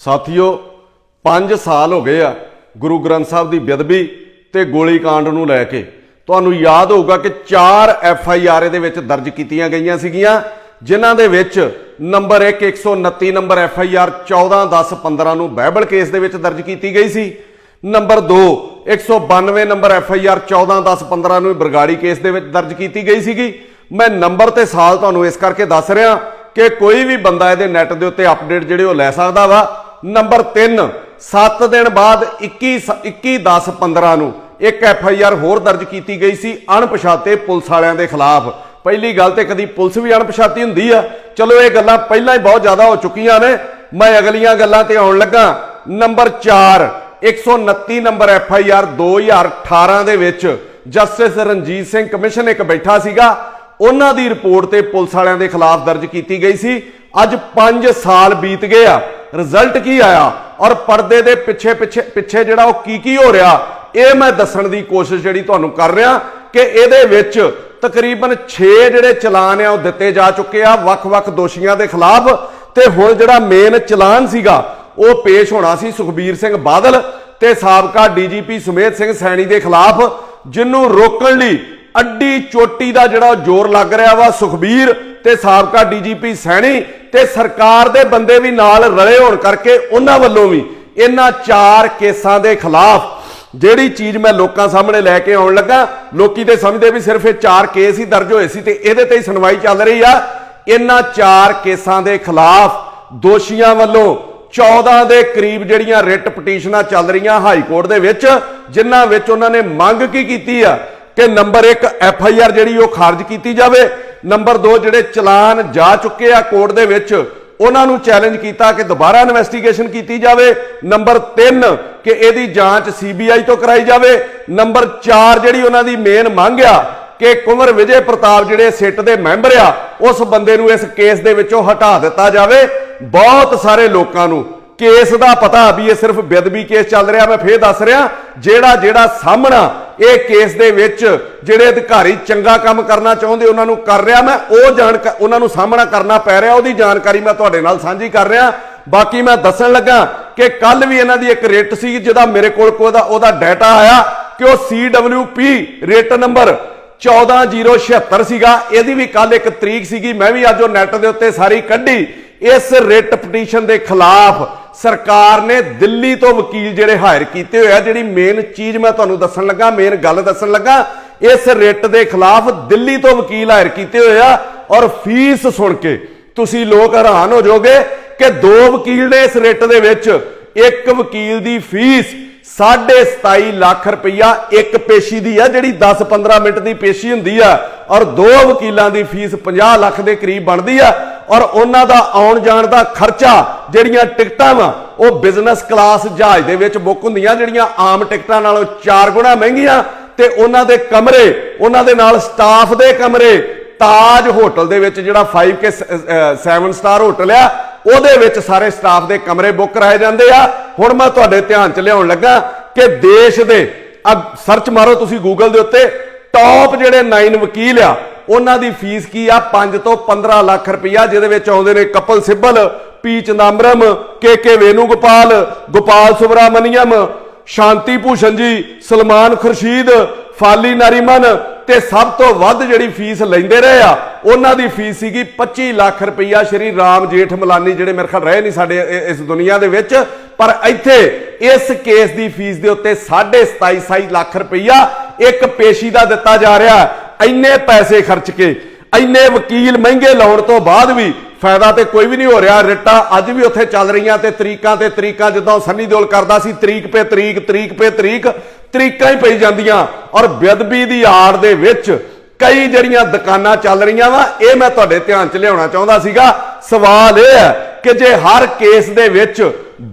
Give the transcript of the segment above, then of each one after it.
साथियों 5 साल हो गए आ गुरु ग्रंथ साहब की बेदबी ते गोली कांड नूं लैके। तुहानूं याद होगा कि 4 FIR दे विच दर्ज कीतियां गईयां सीगियां, जिन्हां दे विच नंबर 1 129 नंबर FIR 14/10/15 नूं बाइबल केस दे विच दर्ज कीती गई सी। नंबर 2 192 नंबर FIR 14/10/15 नूं बरगाड़ी केस दे विच दर्ज कीती गई सीगी। मैं नंबर ते साल तुहानूं इस करके दस रहा कि कोई भी बंदा इहदे नैट दे उत्ते अपडेट जिहड़े ओह लै सकदा वा। नंबर 3 7 दिन बाद 21/10/15 नूं एक FIR होर दर्ज की गई सी अणपछाते पुलिस वालियां दे खिलाफ। पहली गल तो कभी पुलिस भी अणपछाती हुंदी आ, चलो ये गल्लां पहलां ही बहुत ज़्यादा हो चुकियां ने, मैं अगलियां गल्लां ते आउण लगा। नंबर 4 129 नंबर FIR 2018 दे विच जस्टिस रणजीत सिंह कमिशन एक बैठा सीगा, उन्हां दी रिपोर्ट ते पुलिस वालियां दे खिलाफ दर्ज की गई सी। अज 5 साल बीत गए आ, रिजल्ट की आया और पर्दे दे पिछे पिछे पिछे जिहड़ा ओह की हो रहा ये मैं दस्सण दी कोशिश जिहड़ी तुहानूं कर रहा कि इहदे विच तकरीबन 6 जिहड़े चलान आ दिते जा चुके आ वख-वख दोषियों के खिलाफ। ते हुण जिहड़ा मेन चलान सीगा वो पेश होना सी सुखबीर सिंह बादल ते साबका DGP सुमेध सिंह सैनी के खिलाफ, जिन्हों रोकण लई अड्डी चोटी का जिहड़ा जोर लग रहा वा सुखबीर ते साबका DGP सैनी ते सरकार दे बंदे भी नाल रले होण करके उन्हां वल्लों भी इन्हां 4 केसां दे खिलाफ जिहड़ी चीज़ मैं लोकां सामने लैके आउण लगा, लोकी ते समझदे भी सिर्फ ये 4 केस ही दर्ज होए सी ते इहदे ते ही सुनवाई चल रही आ। इन्हां 4 केसां दे खिलाफ दोषियां वल्लों 14 के करीब जिहड़ियां रिट पटीशनां चल रही हाई कोर्ट दे विच, जिन्हां विच उन्हां ने मंग की कीती आ कि नंबर 1 FIR जिहड़ी ओह खारिज कीती जावे, नंबर 2 जिहड़े चलान जा चुके आ कोर्ट दे विच उन्हां नूं चैलेंज कीता कि दोबारा इन्वेस्टिगेशन की जावे, नंबर 3 कि इहदी जांच CBI तो कराई जावे, नंबर 4 जिहड़ी उन्हां दी मेन मंग आ कि कुंवर विजय प्रताप जिहड़े सिट दे मैंबर आ उस बंदे नूं इस केस दे विचों हटा दिता जावे। बहुत सारे लोकां नूं केस दा पता भी ये सिर्फ बेदबी केस चल रहा, मैं फिर दस रहा जेड़ा जेड़ा सामना ये केस दे विच जिहड़े अधिकारी चंगा काम करना चाहुंदे उन्हां नूं कर रहा, मैं वो जानकारी उन्हां नूं सामना करना पै रहा, उहदी जानकारी मैं तुहाडे नाल साझी कर रहा। बाकी मैं दस्सण लगा कि कल भी इन्हां दी एक रिट सी जिहदा मेरे कोल ओहदा डाटा आया कि वह CWP रिट नंबर 14076 सीगा, इहदी भी कल एक तरीक सीगी, मैं भी अज नैट दे उत्ते सारी कड्ढी। इस रिट पटीशन के खिलाफ सरकार ने दिल्ली तो वकील जिहड़े हायर किए हुए, जिहड़ी मेन चीज़ मैं तुहानूं दस्सण लगा, मेन गल दस्सण लगा, इस रिट के खिलाफ दिल्ली तो वकील हायर किए हुए आ और फीस सुन के तुसीं लोग हैरान हो जाओगे कि 2 वकील ने इस रिट दे विच, एक वकील की फीस 27.5 लाख रुपया एक पेशी दी है, जिहड़ी 10-15 मिनट की पेशी हुंदी है, और 2 वकीलों की फीस 50 लाख के करीब बनती है, और उन्हां दा आउण जाण दा खर्चा जिहड़ियां टिकटां वा वो बिजनस क्लास जहाज दे विच बुक हुंदियां, जिहड़ियां आम टिकटां नालों 4 गुणा महंगियां, ते उन्हां दे कमरे उन्हां दे नाल स्टाफ दे कमरे ताज होटल दे विच जिहड़ा 5K 7 स्टार होटल आ ਉਹਦੇ ਵਿੱਚ ਸਾਰੇ ਸਟਾਫ ਦੇ ਕਮਰੇ ਬੁੱਕ ਕਰਾਏ ਜਾਂਦੇ ਆ। ਹੁਣ ਮੈਂ ਤੁਹਾਡੇ ਧਿਆਨ 'ਚ ਲਿਆਉਣ ਲੱਗਾ ਕਿ ਦੇਸ਼ ਦੇ ਸਰਚ ਮਾਰੋ ਤੁਸੀਂ ਗੂਗਲ ਦੇ ਉੱਤੇ, ਟੌਪ ਜਿਹੜੇ 9 ਵਕੀਲ ਆ ਉਹਨਾਂ ਦੀ ਫੀਸ ਕੀ ਆ 5 ਤੋਂ 15 ਲੱਖ ਰੁਪਇਆ, ਜਿਹਦੇ ਵਿੱਚ ਆਉਂਦੇ ਨੇ ਕਪਲ ਸਿੱਬਲ, P ਚਿਦੰਬਰਮ, KK ਵੇਨੂਗੋਪਾਲ, ਗੋਪਾਲ ਸੁਬਰਾਮਨੀਅਮ, शांति भूषण जी, सलमान खुर्शीद, फाली नारीमन, ते सब तो वध जिहड़ी फीस लैंदे रहे आ उन्हां दी फीस सीगी 25 लाख रुपया। श्री राम जेठ मलानी जिहड़े मेरे ख्याल रहे नहीं साडे इस दुनिया दे विच, पर इत्थे इस केस दी फीस दे उत्ते 27.5 लाख रुपया एक पेशी दा दिता जा रहा। इन्ने पैसे खर्च के इन्ने वकील महंगे लाउण तो बाद भी फायदा तो कोई भी नहीं हो रहा। रिटा अज भी उत्थे चल रही ते तरीकां जिद्दां सनी देओल करदा सी, तरीक पे तरीक तरीकां ही पई जांदियां, और बेदबी दी आड़ दे विच कई जड़ियां दुकानां चल रही वा। ये मैं तुहाडे ध्यान च लियाउणा चाहुंदा सीगा। सवाल यह है कि जे हर केस दे विच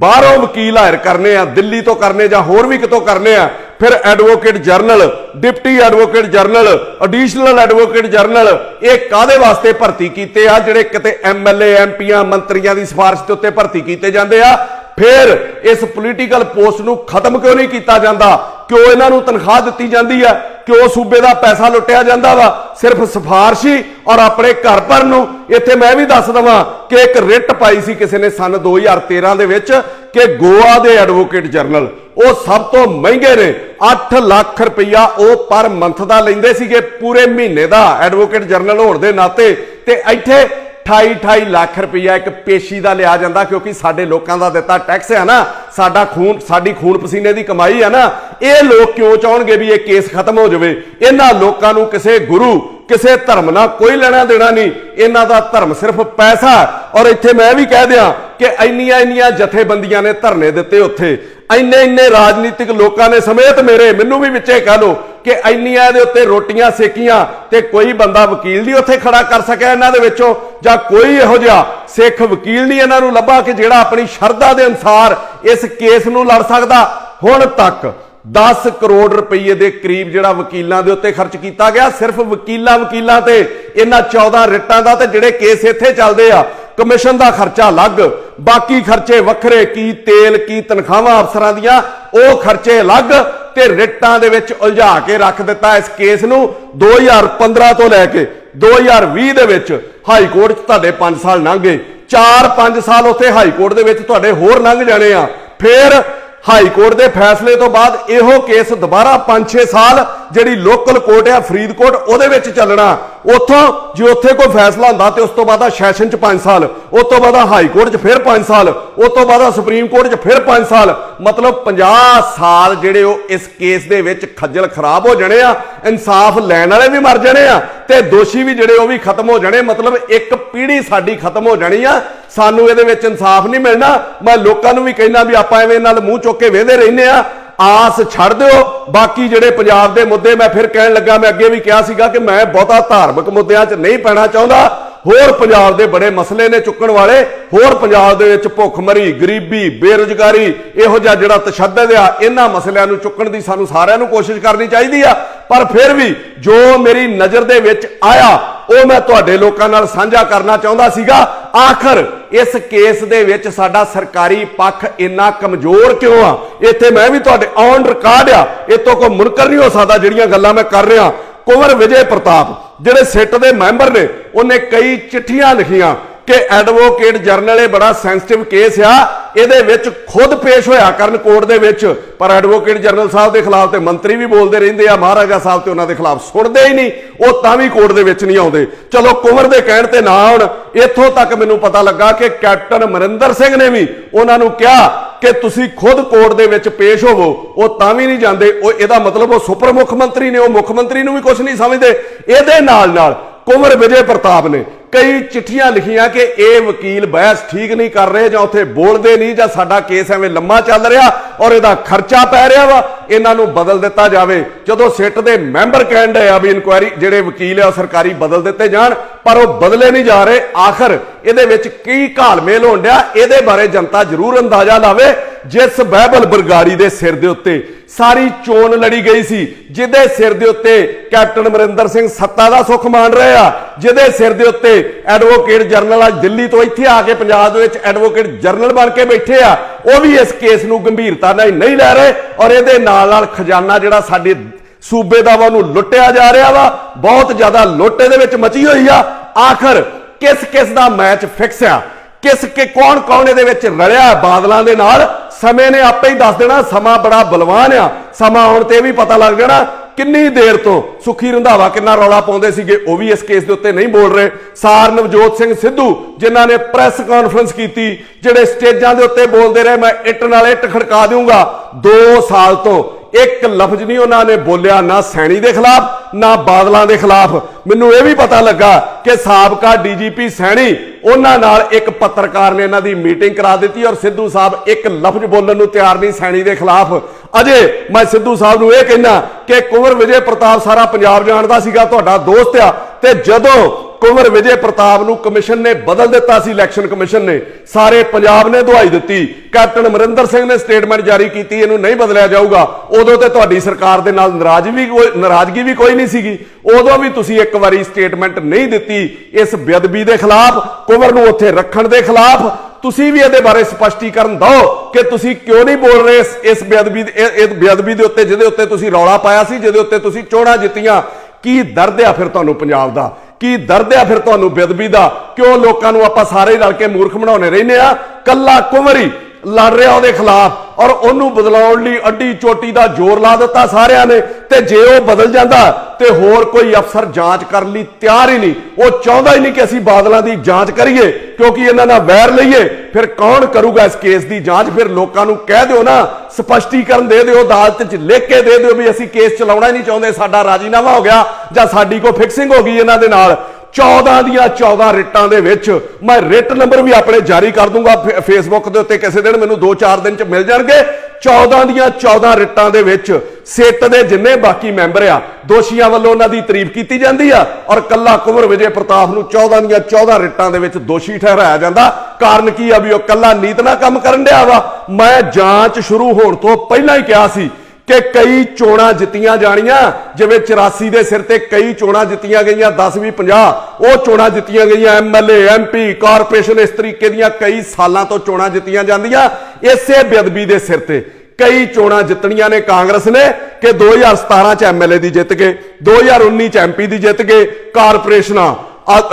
बाहरों वकील हायर करने आ, दिल्ली तो करने जां होर भी कितों करने आ, फिर advocate general, deputy advocate general, additional advocate general, ये कादे वास्ते भर्ती कीते आ, जिहड़े किते MLA MPआं मंत्रियों की सिफारिश के उत्ते भर्ती कीते जांदे आ। फिर इस पोलीटिकल पोस्ट नूं खत्म क्यों नहीं किया जाता, क्यों इन्हां नूं तनख्वाह दी जाती है, क्यों सूबे का पैसा लुटिया जाता वा सिर्फ सिफारशी और अपने घर भरन नूं। इत्थे मैं भी दस दवां कि एक रिट पाई सी किसी ने सन 2013 दे विच कि गोवा के एडवोकेट जनरल वो सब तो महंगे ने 8 लाख रुपया वो पर मंथ का लेंदे सीगे पूरे महीने का एडवोकेट जनरल होने के नाते ते इत्थे 28 लाख रुपया एक पेशी का लिया जाता क्योंकि साडे लोगों का दिता टैक्स है ना साडा खून साडी खून पसीने की कमाई है ना। ये लोग क्यों चाहणगे भी ये केस खत्म हो जाए। इन्हां लोकां नूं किसे गुरु किसे धर्म ना कोई लेना देना नहीं, इन्हां दा धर्म सिर्फ पैसा। और इत्थे मैं भी कह दियां कि इन्नियां जथेबंदियां ने धरने दिते उत्थे इन्ने राजनीतिक लोगों ने समेत मेरे मैनू भी विचे कह लो कि इन्नियां दे उत्ते रोटियां सेकियां ते कोई बंदा वकील नहीं उत्थे खड़ा कर सकिया इन्हां दे विचों जां कोई इहो जिहा सिख वकील नहीं इन्हां नूं लभा कि जिहड़ा अपनी शरधा दे अनुसार इस केस नूं लड़ सकदा। हुण तक 10 करोड़ रुपये के करीब जिहड़ा वकीलों के उत्ते खर्च किया गया सिर्फ वकीलों ते इन्हां 14 रिटां दा ते जिहड़े केस इत्थे चलदे आ कमिशन का खर्चा अलग बाकी खर्चे वखरे की तेल की तनख्वाहां अफसरां दियां वो खर्चे अलग ते रिटां दे विच उलझा के रख दिता इस केस नूं 2015 तो लैके 2020 दे विच हाई कोर्ट च तुहाडे 5 साल लंघ गए 4-5 साल उत्थे हाई कोर्ट दे विच तुहाडे होर लंघ जाने आ। फिर हाई कोर्ट के फैसले तो बाद यहो केस दोबारा 5-6 साल जिहड़ी लोकल कोर्ट है फरीदकोट उहदे विच चलना उथों जे उत्थे कोई फैसला हुंदा ते उस तो बाद सैशन च 5 साल उस तो बाद हाई कोर्ट च फिर 5 साल उस तो बाद सुप्रीम कोर्ट च फिर 5 साल मतलब 50 साल जिहड़े इस केस दे विच खज्जल खराब हो जाने आ। इंसाफ लैण वाले भी मर जाने आ ते दोषी भी जिहड़े भी खत्म हो जाने मतलब एक पीढ़ी साडी खत्म हो जानी आ। सानू इहदे विच इंसाफ नहीं मिलना। मैं लोकां नूं भी कहना भी आपां एवें नाल मूँह चुक के वेहदे रहने आ। आस छड़ दो बाकी जिहड़े पंजाब दे मुद्दे मैं फिर कहण लगा मैं अगे भी कहा सीगा कि मैं बहुता धार्मिक मुद्दों च नहीं पैना चाहुंदा। होर पंजाब दे बड़े मसले ने चुकण वाले होर पंजाब दे विच भुखमरी गरीबी बेरोजगारी इहो जिहा जिहड़ा तशद्दद आ इन्हां मसलिਆਂ ਨੂੰ चुकण दी सानू सारिਆਂ ਨੂੰ कोशिश करनी चाहिदी आ। पर फिर भी जो मेरी नज़र दे विच आया ਉਹ मैं तुहाडे लोकां नाल साझा करना चाहुंदा सीगा। आखिर इस केस दे विच साडा सरकारी पक्ष इन्ना कमजोर क्यों आ इत्थे मैं भी तुहाडे ऑन रिकॉर्ड आ इतों कोई मुनकर नहीं हो सकदा जिहड़ियां गल्लां मैं कर रहा। कुंवर विजय प्रताप जिहड़े सिट दे मैंबर ने उन्हें कई चिट्ठियां लिखियां कि एडवोकेट जनरल बड़ा सेंसिटिव केस आ इहदे विच खुद पेश होया करन कोर्ट दे विच पर एडवोकेट जनरल साहब के खिलाफ तो मंत्री भी बोलते रहिंदे आ महाराजा साहब तो उन्होंने खिलाफ सुनते ही नहीं वो तां भी कोर्ट दे विच नहीं आउंदे। चलो कुंवर दे कहण ते ना आउण इत्थों तक मैनूं पता लगा कि कैप्टन अमरिंदर सिंह ने भी उन्हां नूं कहा कि तुसी खुद कोर्ट दे विच पेश होवो वो तां भी नहीं जांदे। इहदा मतलब वो सुपर मुख मंत्री ने वो मुख मंत्री नूं भी कुछ नहीं समझदे। इहदे नाल नाल कुंवर विजय प्रताप ने कई चिट्ठियां लिखियां कि ये वकील बहस ठीक नहीं कर रहे जां उत्थे बोलदे नहीं जां साडा केस एवें लम्मा चल रहा और इहदा खर्चा पै रहा वा इन्हां नूं बदल दिता जावे। जदों सिट दे मैंबर कहण डए आ भी इनकुआरी जिहड़े वकील आ सरकारी बदल दिते जाण पर वो बदले नहीं जा रहे। आखिर इहदे विच की घालमेल होण डिआ इहदे बारे जनता जरूर अंदाजा लावे। जिस बाइबल बरगाड़ी दे सिर दे उत्ते सारी चोन लड़ी गई सी जिहदे सिर दे उत्ते कैप्टन अमरिंदर सिंह सत्ता दा सुख मान रहे आ जिहदे सिर दे उत्ते एडवोकेट जनरल आज दिल्ली तो इत्थे आके पंजाब दे विच एडवोकेट जनरल बन के बैठे आ वो भी इस केस नूं गंभीरता नाल नहीं लै रहे और इहदे नाल नाल खजाना जिहड़ा साडे सूबे दा वा नूं लुੱਟਿਆ जा रहा वा बहुत ज्यादा लुੱਟ इहदे विच मची होई आ। आखिर किस किस दा मैच फिक्स आ किस के कौन कौन इहदे विच रलिया बादलों दे नाल समय ने आपे ही दस देना। समा बड़ा बलवान आ समा आउण ते भी पता लग जाना किन्नी देर तो सुखी रंधावा किन्ना रौला पाउंदे सीगे वो भी इस केस के उत्ते नहीं बोल रहे। सार नवजोत सिंह सिद्धू जिन्हां ने प्रैस कॉन्फ्रेंस की जिहड़े स्टेजां दे उत्ते बोलते रहे मैं इट नाल इट खड़का दूंगा 2 साल तो एक लफ्ज नहीं उन्होंने बोलिया ना सैनी के खिलाफ ना बादलों के खिलाफ। मैनूं यह भी पता लगा कि साबका डीजीपी सैनी उन्हां नाल एक पत्रकार ने इन्हां दी मीटिंग करा दी और सिद्धू साहब एक लफ्ज बोलण नूं तैयार नहीं सैनी के खिलाफ। अजे मैं सिद्धू साहब नूं यह कहना कि कुंवर विजय प्रताप सारा पंजाब जानदा सीगा तुहाडा दोस्त आ ते जदों कुंवर विजय प्रताप नूं कमिशन ने बदल दिता सी इलैक्शन कमिशन ने सारे पंजाब ने दुहाई दी कैप्टन अमरिंदर सिंह ने स्टेटमेंट जारी की इहनूं नहीं बदलिया जाऊगा उदों ते तुहाडी सरकार दे नाल नाराजगी भी कोई नहीं सीगी उदों भी तुसीं एक वारी स्टेटमेंट नहीं दित्ती इस बेअदबी दे खिलाफ कुंवर नूं उत्थे रखण दे खिलाफ। तुसीं भी इहदे बारे स्पष्टीकरण दो कि तुसीं क्यों नहीं बोल रहे इस बेअदबी दे उत्ते जिहदे उत्ते तुसीं रौला पाया सी जिहदे उत्ते तुसीं चोणां जित्तियां। की दर्द आ फिर तुहानूं पंजाब दा की दर्द आ फिर तुहानूं बेअदबी दा क्यों लोकां नूं आपां सारे रल के मूर्ख बनाउने रहने आ। कल्ला कुंवर ही ਲੜ ਰਿਹਾ ਉਹਦੇ ਖਿਲਾਫ ਔਰ ਉਹਨੂੰ ਬਦਲਾਉਣ ਲਈ ਅੱਡੀ ਚੋਟੀ ਦਾ ਜ਼ੋਰ ਲਾ ਦਿੱਤਾ ਸਾਰਿਆਂ ਨੇ। ਤੇ ਜੇ ਉਹ ਬਦਲ ਜਾਂਦਾ ਤੇ ਹੋਰ ਕੋਈ ਅਫਸਰ ਜਾਂਚ ਕਰਨ ਲਈ ਤਿਆਰ ਹੀ ਨਹੀਂ। ਉਹ ਚਾਹੁੰਦਾ ਹੀ ਨਹੀਂ ਕਿ ਅਸੀਂ ਬਾਦਲਾਂ ਦੀ ਜਾਂਚ ਕਰੀਏ, ਕਿਉਂਕਿ ਇਹਨਾਂ ਨਾਲ ਵੈਰ ਲਈਏ। ਫਿਰ ਕੌਣ ਕਰੂਗਾ ਇਸ ਕੇਸ ਦੀ ਜਾਂਚ? ਫਿਰ ਲੋਕਾਂ ਨੂੰ ਕਹਿ ਦਿਓ ਨਾ, ਸਪਸ਼ਟੀਕਰਨ ਦੇ ਦਿਓ, ਅਦਾਲਤ 'ਚ ਲਿਖ ਕੇ ਦੇ ਦਿਓ ਵੀ ਅਸੀਂ ਕੇਸ ਚਲਾਉਣਾ ਹੀ ਨਹੀਂ ਚਾਹੁੰਦੇ, ਸਾਡਾ ਰਾਜੀਨਾਮਾ ਹੋ ਗਿਆ ਜਾਂ ਸਾਡੀ ਕੋਈ ਫਿਕਸਿੰਗ ਹੋ ਗਈ ਇਹਨਾਂ ਦੇ ਨਾਲ। 14 ਦੀਆਂ 14 ਰਿਟਾਂ ਦੇ ਵਿੱਚ ਮੈਂ ਰਿਟ ਨੰਬਰ ਵੀ ਆਪਣੇ ਜਾਰੀ ਕਰ ਦੂੰਗਾ ਫੇਸਬੁੱਕ ਦੇ ਉੱਤੇ, ਕਿਸੇ ਦਿਨ ਮੈਨੂੰ 2-4 ਦਿਨ 'ਚ ਮਿਲ ਜਾਣਗੇ। 14 ਦੀਆਂ 14 ਰਿਟਾਂ ਦੇ ਵਿੱਚ ਸਿੱਟ ਦੇ ਜਿੰਨੇ ਬਾਕੀ ਮੈਂਬਰ ਆ, ਦੋਸ਼ੀਆਂ ਵੱਲੋਂ ਉਹਨਾਂ ਦੀ ਤਾਰੀਫ ਕੀਤੀ ਜਾਂਦੀ ਆ ਔਰ ਕੱਲਾ ਕੁੰਵਰ ਵਿਜੇ ਪ੍ਰਤਾਪ ਨੂੰ 14 ਦੀਆਂ 14 ਰਿਟਾਂ ਦੇ ਵਿੱਚ ਦੋਸ਼ੀ ਠਹਿਰਾਇਆ ਜਾਂਦਾ। ਕਾਰਨ ਕੀ ਆ? ਵੀ ਉਹ ਕੱਲਾ ਨੀਤ ਨਾਲ ਕੰਮ ਕਰਨ ਡਿਆ ਵਾ। ਮੈਂ ਜਾਂਚ ਸ਼ੁਰੂ ਹੋਣ ਤੋਂ ਪਹਿਲਾਂ ਹੀ ਕਿਹਾ ਸੀ ਕਿ ਕਈ ਚੋਣਾਂ ਜਿੱਤੀਆਂ ਜਾਣੀਆਂ, ਜਿਵੇਂ 84 ਦੇ ਸਿਰ ਤੇ ਕਈ ਚੋਣਾਂ ਜਿੱਤੀਆਂ ਗਈਆਂ, 10 20 50 ਉਹ ਚੋਣਾਂ ਜਿੱਤੀਆਂ ਗਈਆਂ, ਐਮਐਲਏ ਐਮਪੀ ਕਾਰਪੋਰੇਸ਼ਨ, ਇਸ ਤਰੀਕੇ ਦੀਆਂ ਕਈ ਸਾਲਾਂ ਤੋਂ ਚੋਣਾਂ ਜਿੱਤੀਆਂ ਜਾਂਦੀਆਂ। ਇਸੇ ਬੇਅਦਬੀ ਦੇ ਸਿਰ ਤੇ ਕਈ ਚੋਣਾਂ ਜਿੱਤਣੀਆਂ ਨੇ ਕਾਂਗਰਸ ਨੇ ਕਿ 2017 ਚ ਐਮਐਲਏ ਦੀ ਜਿੱਤ ਗਏ, 2019 ਚ ਐਮਪੀ ਦੀ ਜਿੱਤ ਗਏ, ਕਾਰਪੋਰੇਸ਼ਨਾਂ,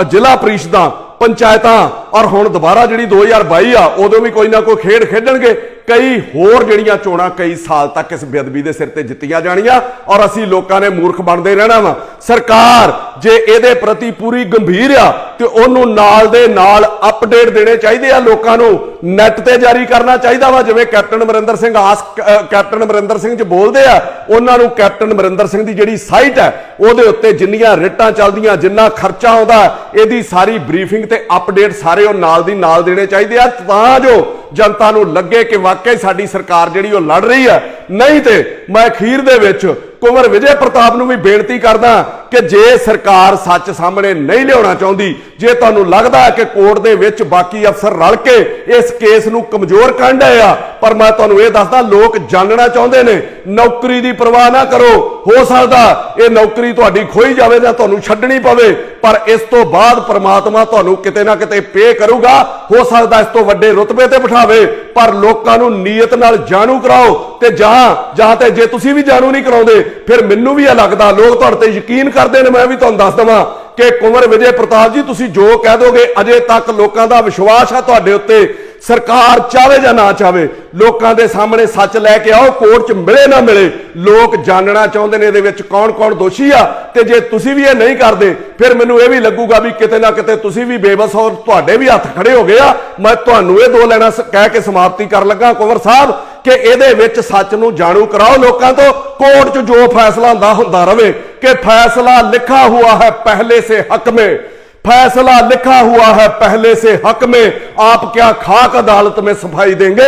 ਜ਼ਿਲ੍ਹਾ ਪ੍ਰੀਸ਼ਦਾਂ, ਪੰਚਾਇਤਾਂ ਔਰ ਹੁਣ ਦੁਬਾਰਾ ਜਿਹੜੀ 2022 ਆ ਉਦੋਂ ਵੀ ਕੋਈ ਨਾ ਕੋਈ ਖੇਡ ਖੇਡਣਗੇ। ਕਈ ਹੋਰ ਜਿਹੜੀਆਂ ਚੋਣਾਂ ਕਈ ਸਾਲ ਤੱਕ ਇਸ ਬੇਅਦਬੀ ਦੇ ਸਿਰ ਤੇ ਜਿੱਤੀਆਂ ਜਾਣੀਆਂ ਔਰ ਅਸੀਂ ਲੋਕਾਂ ਨੇ ਮੂਰਖ ਬਣਦੇ ਰਹਿਣਾ ਵਾ। ਸਰਕਾਰ ਜੇ ਇਹਦੇ ਪ੍ਰਤੀ ਪੂਰੀ ਗੰਭੀਰ ਆ ਤੇ ਉਹਨੂੰ ਨਾਲ ਦੇ ਨਾਲ ਅਪਡੇਟ ਦੇਣੇ ਚਾਹੀਦੇ ਆ, ਲੋਕਾਂ ਨੂੰ ਨੈਟ ਤੇ ਜਾਰੀ ਕਰਨਾ ਚਾਹੀਦਾ ਵਾ। ਜਿਵੇਂ ਕੈਪਟਨ ਅਮਰਿੰਦਰ ਸਿੰਘ ਕੈਪਟਨ ਅਮਰਿੰਦਰ ਸਿੰਘ 'ਚ ਬੋਲਦੇ ਆ, ਉਹਨਾਂ ਨੂੰ ਕੈਪਟਨ ਅਮਰਿੰਦਰ ਸਿੰਘ ਦੀ ਜਿਹੜੀ ਸਾਈਟ ਹੈ ਉਹਦੇ ਉੱਤੇ ਜਿੰਨੀਆਂ ਰਿਟਾਂ ਚੱਲਦੀਆਂ, ਜਿੰਨਾ ਖਰਚਾ ਆਉਂਦਾ, ਇਹਦੀ ਸਾਰੀ ਬਰੀਫਿੰਗ ਤੇ ਅਪਡੇਟ ਸਾਰੇ ਉਹ ਨਾਲ ਦੀ ਨਾਲ ਦੇਣੇ ਚਾਹੀਦੇ ਆ, ਤਾਂ ਜੋ ਜਨਤਾ ਨੂੰ ਲੱਗੇ ਕਿ ਵਾਕਈ ਸਾਡੀ ਸਰਕਾਰ ਜਿਹੜੀ ਉਹ ਲੜ ਰਹੀ ਹੈ। ਨਹੀਂ ਤੇ ਮੈਂ ਅਖੀਰ ਦੇ ਵਿੱਚ ਕੁੰਵਰ ਵਿਜੇ ਪ੍ਰਤਾਪ ਨੂੰ ਵੀ ਬੇਨਤੀ ਕਰਦਾ ਕਿ ਜੇ ਸਰਕਾਰ ਸੱਚ ਸਾਹਮਣੇ ਨਹੀਂ ਲਿਆਉਣਾ ਚਾਹੁੰਦੀ, ਜੇ ਤੁਹਾਨੂੰ ਲੱਗਦਾ ਹੈ ਕਿ ਕੋਰਟ ਦੇ ਵਿੱਚ ਬਾਕੀ ਅਫਸਰ ਰਲ ਕੇ ਇਸ ਕੇਸ ਨੂੰ ਕਮਜ਼ੋਰ ਕਰਨ ਡਏ ਆ, ਪਰ ਮੈਂ ਤੁਹਾਨੂੰ ਇਹ ਦੱਸਦਾ, ਲੋਕ ਜਾਣਨਾ ਚਾਹੁੰਦੇ ਨੇ। ਨੌਕਰੀ ਦੀ ਪਰਵਾਹ ਨਾ ਕਰੋ, ਹੋ ਸਕਦਾ ਇਹ ਨੌਕਰੀ ਤੁਹਾਡੀ ਖੋਈ ਜਾਵੇ ਜਾਂ ਤੁਹਾਨੂੰ ਛੱਡਣੀ ਪਵੇ, ਪਰ ਇਸ ਤੋਂ ਬਾਅਦ ਪ੍ਰਮਾਤਮਾ ਤੁਹਾਨੂੰ ਕਿਤੇ ਨਾ ਕਿਤੇ ਪੇ ਕਰੂਗਾ। ਹੋ ਸਕਦਾ ਇਸ ਤੋਂ ਵੱਡੇ ਰੁਤਬੇ ਤੇ ਬਿਠਾਵੇ, ਪਰ ਲੋਕਾਂ ਨੂੰ ਨੀਅਤ ਨਾਲ ਜਾਣੂ ਕਰਾਓ। ਤੇ ਜਾਂ ਤੇ ਜੇ ਤੁਸੀਂ ਵੀ ਜਾਣੂ ਨਹੀਂ ਕਰਾਉਂਦੇ, ਫਿਰ ਮੈਨੂੰ ਵੀ ਇਹ ਲੱਗਦਾ ਲੋਕ ਤੁਹਾਡੇ ਤੇ ਯਕੀਨ ਕਰਦੇ ਨੇ। ਮੈਂ ਵੀ ਤੁਹਾਨੂੰ ਦੱਸ ਦਵਾਂ ਕਿ ਕੁੰਵਰ ਵਿਜੇ ਪ੍ਰਤਾਪ ਜੀ, ਤੁਸੀਂ ਜੋ ਕਹਿ ਦੋਗੇ, ਅਜੇ ਤੱਕ ਲੋਕਾਂ ਦਾ ਵਿਸ਼ਵਾਸ ਹੈ ਤੁਹਾਡੇ ਉੱਤੇ। ਸਰਕਾਰ ਚਾਹੇ ਜਾਂ ਨਾ ਚਾਹੇ, ਲੋਕਾਂ ਦੇ ਸਾਹਮਣੇ ਸੱਚ ਲੈ ਕੇ ਆਓ, ਕੋਰਟ 'ਚ ਮਿਲੇ ਨਾ ਮਿਲੇ, ਲੋਕ ਜਾਣਨਾ ਚਾਹੁੰਦੇ ਨੇ ਇਹਦੇ ਵਿੱਚ ਕੌਣ ਕੌਣ ਦੋਸ਼ੀ ਆ। ਤੇ ਜੇ ਤੁਸੀਂ ਵੀ ਇਹ ਨਹੀਂ ਕਰਦੇ, ਫਿਰ ਮੈਨੂੰ ਇਹ ਵੀ ਲੱਗੂਗਾ ਵੀ ਕਿਤੇ ਨਾ ਕਿਤੇ ਤੁਸੀਂ ਵੀ ਬੇਬਸ ਔਰ ਤੁਹਾਡੇ ਵੀ ਹੱਥ ਖੜੇ ਹੋ ਗਏ ਆ। ਮੈਂ ਤੁਹਾਨੂੰ ਇਹ 2 ਲਾਈਨਾਂ ਕਹਿ ਕੇ ਸਮਾਪਤੀ ਕਰਨ ਲੱਗਾ ਕੁੰਵਰ ਸਾਹਿਬ ਕਿ ਇਹਦੇ ਵਿੱਚ ਸੱਚ ਨੂੰ ਜਾਣੂ ਕਰਾਓ ਲੋਕਾਂ ਤੋਂ। ਕੋਰਟ 'ਚ ਜੋ ਫੈਸਲਾ ਹੁੰਦਾ ਰਵੇ कि फैसला लिखा हुआ है पहले से हक में, फैसला लिखा हुआ है पहले से हक में, आप क्या खाक अदालत में सफाई देंगे?